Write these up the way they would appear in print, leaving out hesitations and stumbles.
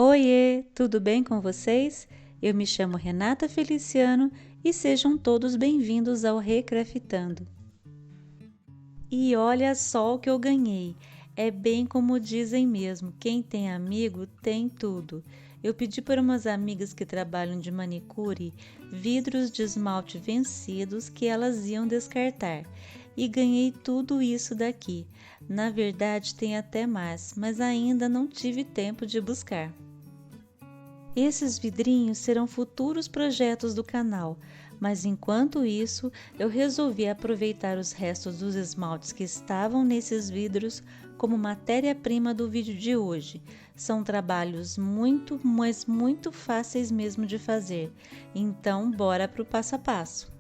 Oiê, tudo bem com vocês? Eu me chamo Renata Feliciano e sejam todos bem-vindos ao Recraftando. E olha só o que eu ganhei. É bem como dizem mesmo, quem tem amigo tem tudo. Eu pedi para umas amigas que trabalham de manicure vidros de esmalte vencidos que elas iam descartar. E ganhei tudo isso daqui. Na verdade, tem até mais, mas ainda não tive tempo de buscar. Esses vidrinhos serão futuros projetos do canal, mas enquanto isso, eu resolvi aproveitar os restos dos esmaltes que estavam nesses vidros como matéria-prima do vídeo de hoje. São trabalhos mas muito fáceis mesmo de fazer, então bora para o passo a passo.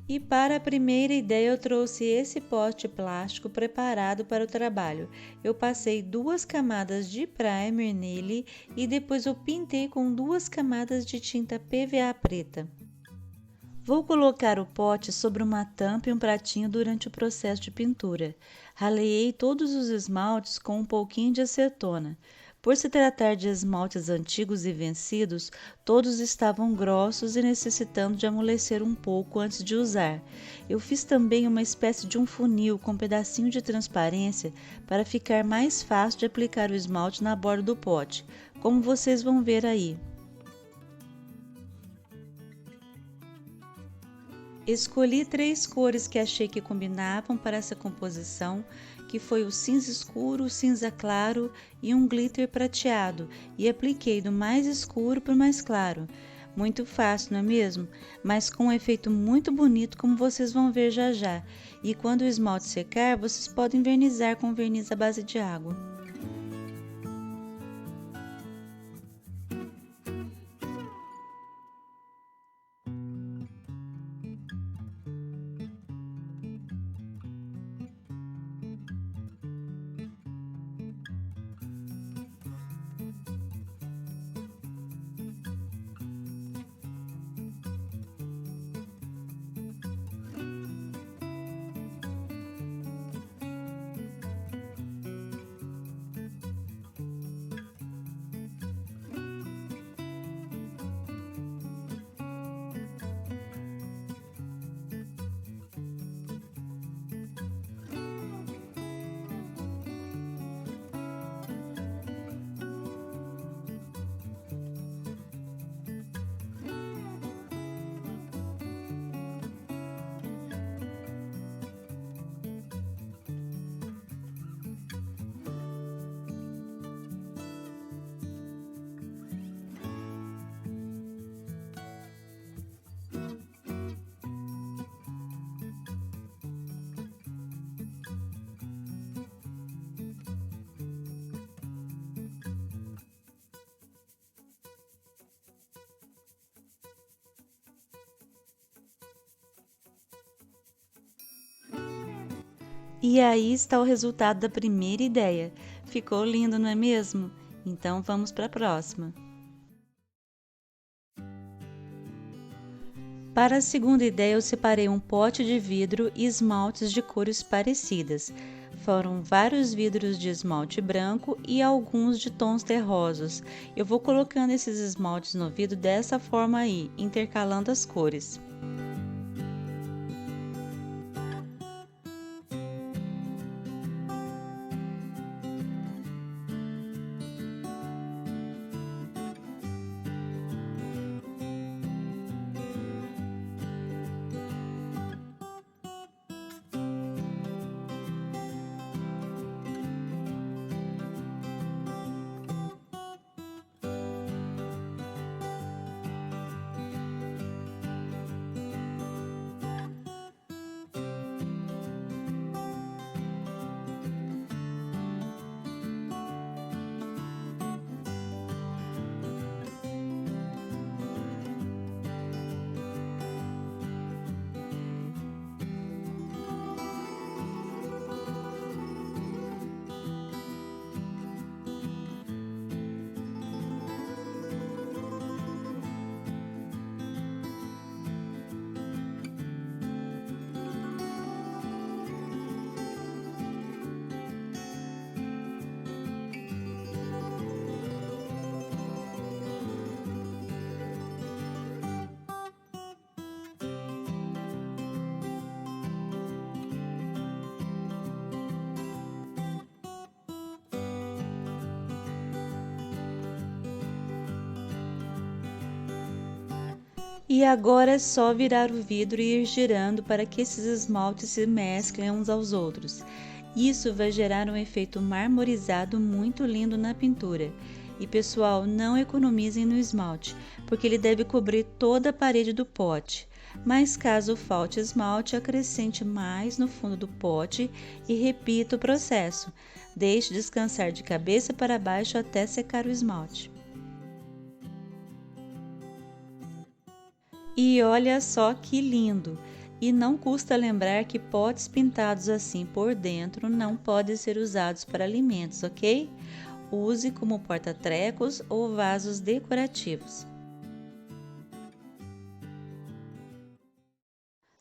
E para a primeira ideia eu trouxe esse pote plástico preparado para o trabalho. Eu passei 2 camadas de primer nele e depois eu pintei com 2 camadas de tinta PVA preta. Vou colocar o pote sobre uma tampa e um pratinho durante o processo de pintura. Raleei todos os esmaltes com um pouquinho de acetona. Por se tratar de esmaltes antigos e vencidos, todos estavam grossos e necessitando de amolecer um pouco antes de usar. Eu fiz também uma espécie de um funil com um pedacinho de transparência para ficar mais fácil de aplicar o esmalte na borda do pote, como vocês vão ver aí. Escolhi 3 cores que achei que combinavam para essa composição, que foi o cinza escuro, o cinza claro e um glitter prateado, e apliquei do mais escuro para o mais claro. Muito fácil, não é mesmo? Mas com um efeito muito bonito, como vocês vão ver já já. E quando o esmalte secar, vocês podem vernizar com verniz à base de água. E aí está o resultado da primeira ideia. Ficou lindo, não é mesmo? Então vamos para a próxima. Para a segunda ideia, eu separei um pote de vidro e esmaltes de cores parecidas. Foram vários vidros de esmalte branco e alguns de tons terrosos. Eu vou colocando esses esmaltes no vidro dessa forma aí, intercalando as cores. E agora é só virar o vidro e ir girando para que esses esmaltes se mesclem uns aos outros. Isso vai gerar um efeito marmorizado muito lindo na pintura. E pessoal, não economizem no esmalte, porque ele deve cobrir toda a parede do pote. Mas caso falte esmalte, acrescente mais no fundo do pote e repita o processo. Deixe descansar de cabeça para baixo até secar o esmalte. E olha só que lindo! E não custa lembrar que potes pintados assim por dentro não podem ser usados para alimentos, ok? Use como porta-trecos ou vasos decorativos.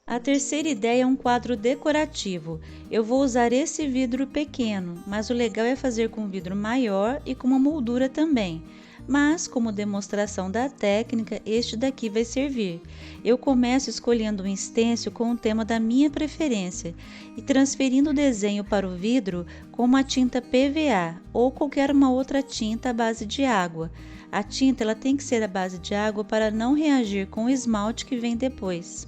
A terceira ideia é um quadro decorativo. Eu vou usar esse vidro pequeno, mas o legal é fazer com um vidro maior e com uma moldura também. Mas, como demonstração da técnica, este daqui vai servir. Eu começo escolhendo um stencil com o tema da minha preferência e transferindo o desenho para o vidro com uma tinta PVA ou qualquer uma outra tinta à base de água. A tinta ela tem que ser à base de água para não reagir com o esmalte que vem depois.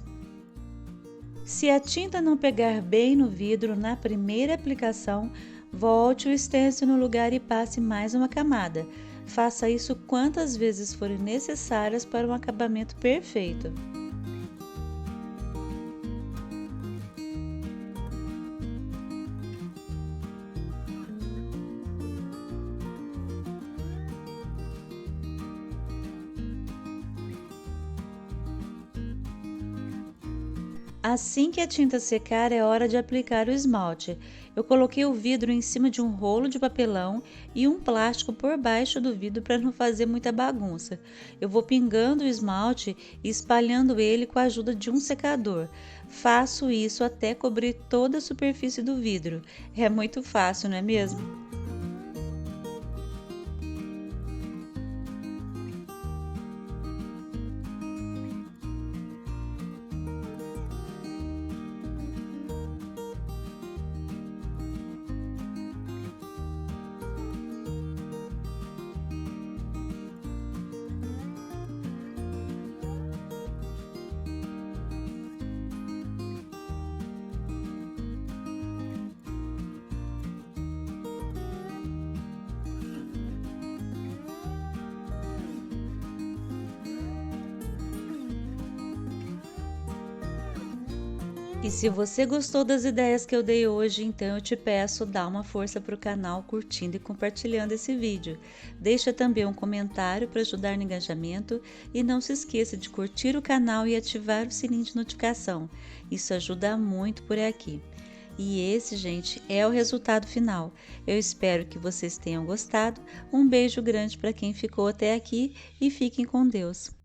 Se a tinta não pegar bem no vidro na primeira aplicação, volte o stencil no lugar e passe mais uma camada. Faça isso quantas vezes forem necessárias para um acabamento perfeito. Assim que a tinta secar, é hora de aplicar o esmalte. Eu coloquei o vidro em cima de um rolo de papelão e um plástico por baixo do vidro para não fazer muita bagunça. Eu vou pingando o esmalte e espalhando ele com a ajuda de um secador. Faço isso até cobrir toda a superfície do vidro. É muito fácil, não é mesmo? E se você gostou das ideias que eu dei hoje, então eu te peço, dá uma força para o canal curtindo e compartilhando esse vídeo. Deixa também um comentário para ajudar no engajamento e não se esqueça de curtir o canal e ativar o sininho de notificação. Isso ajuda muito por aqui. E esse, gente, é o resultado final. Eu espero que vocês tenham gostado. Um beijo grande para quem ficou até aqui e fiquem com Deus.